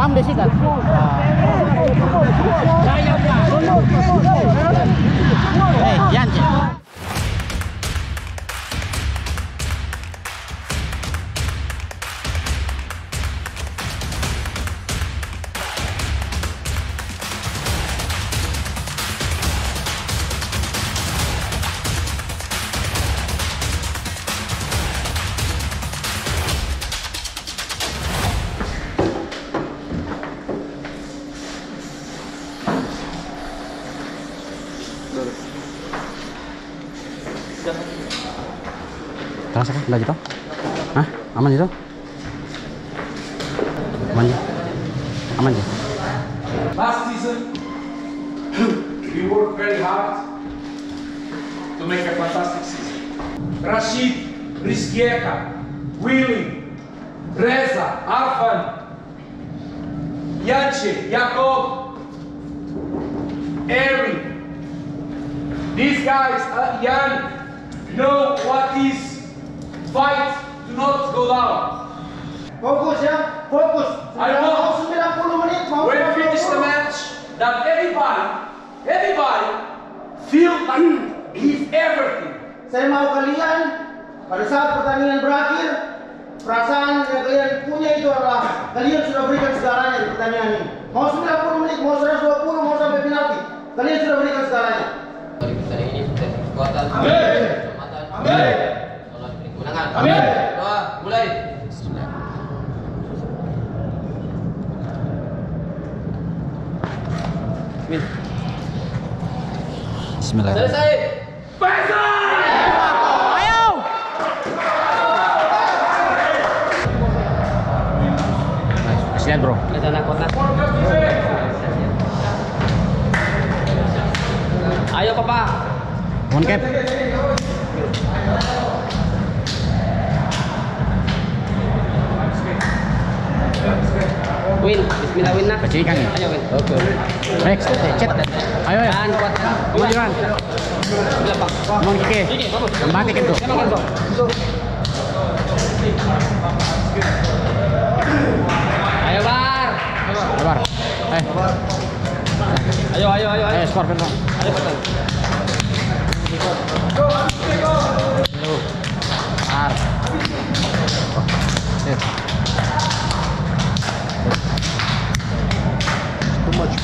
Pam deh sih kan. Yan. Terasa kan? Enggak gitu? Hah? Aman gitu? Aman ya? Aman ya? Last season, we worked very hard to make a fantastic season. Rashid, Rizkieka, Willy, Reza, Arfan, Yanche, Jacob, Eri. These guys, Jan, know what is fight to not go down. Fokus ya, fokus. I want 90 menit mau. when we finish the match that everybody feel like give everything. Saya mau kalian pada saat pertandingan berakhir, perasaan yang kalian punya itu adalah kalian sudah berikan segalanya di pertandingan ini. Mau 90 menit, mau 120, mau sampai penalti, kalian sudah berikan segalanya. Dari pertandingan ini kita kekuatan, Amin. keselamatan, Amin. tolong beri kemenangan. Amin. Doa, mulai. Bismillah. Selesai. Ayo. Kasihan bro. Rencana kota. Ayo papa. Mohon cap. Win, bismillah win nak. Kecil kan ya? Ayo win. Oke. Next, cet. Ayo ya. Dan kuat. Kamu jalan. Bila pak. Mohon Kike. Oke, bagus. Kembali kan tuh. Semangat bro. Ayo bar. Sabar. Ayo. Skor kan bro. Ayo betul. Ar. Set. Too much.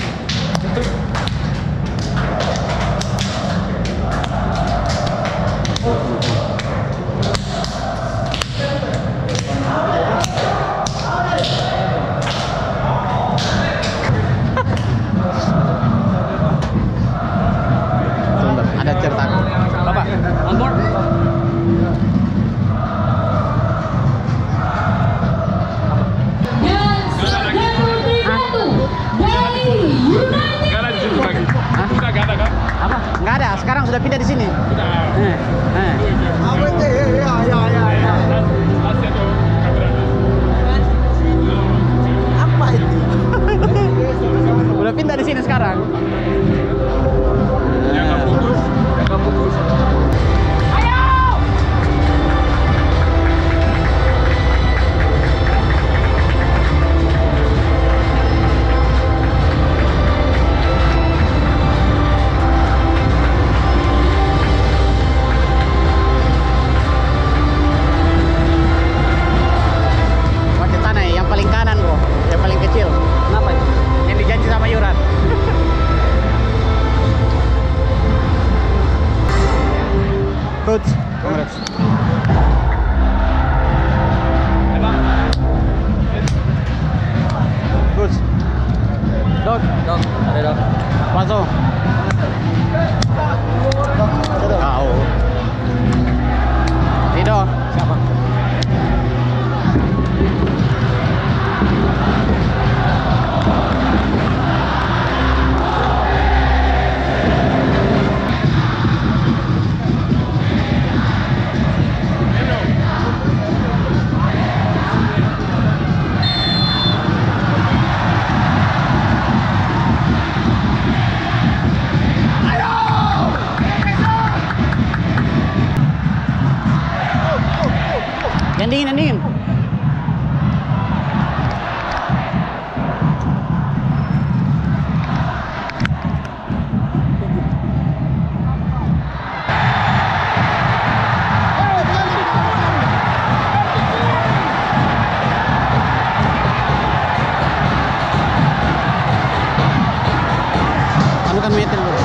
Ada cerita. Bapak, on board. Apa? Nggak ada. Sekarang sudah pindah di sini. Apa itu? Udah pindah di sini sekarang. Wasit tanah yang paling kanan bro, yang paling kecil. Kenapa itu? Yang dijanji sama Yuran. Coach, congrats. Coach. Dok, Ada dong. masuk. Tahu. Rido. Siapa? Ayo! Silakan meeting dulu.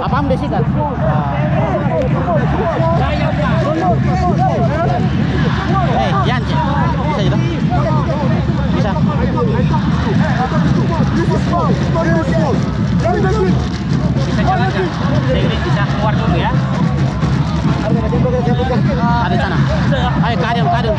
Apaan basic kan? Yan, bisa gitu? Bisa. Bisa jalan kan? Bisa keluar dulu ya. Ada di sana. Ayo kadang.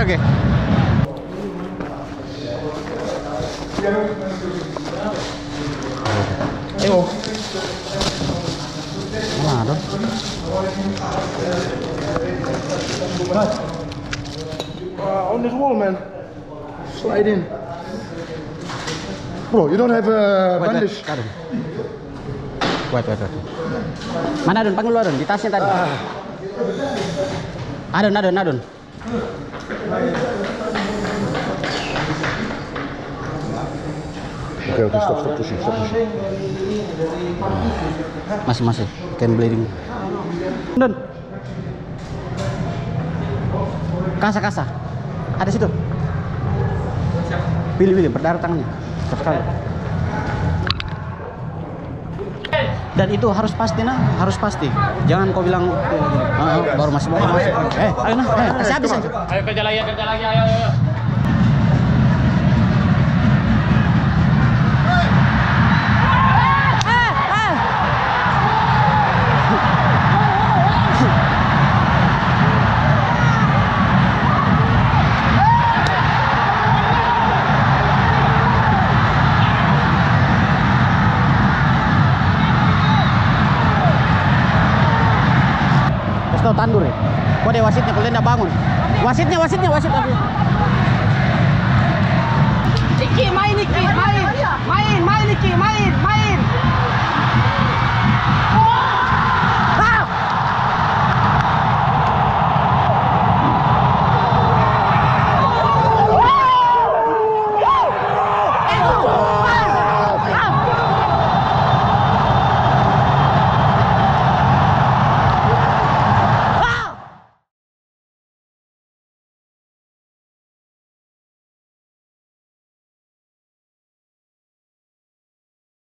Oke. Mana dong? On this wall, man. Slide in. Bro, you don't have a bandage. Wait. Mana Adun? Panggil lu Adun, di tasnya tadi. Adun. Oke, stop pushing. Masih. Can bleeding. Adun. Kasa. Ada situ. Pilih, berdarah tangannya. Cepat sekali. Dan itu harus pasti. Jangan kau bilang baru masuk. Ayo kasih habis aja. Ayo kerja lagi, ayo. Tahu tandur ya. Kok deh wasitnya kalau dia bangun. Wasit.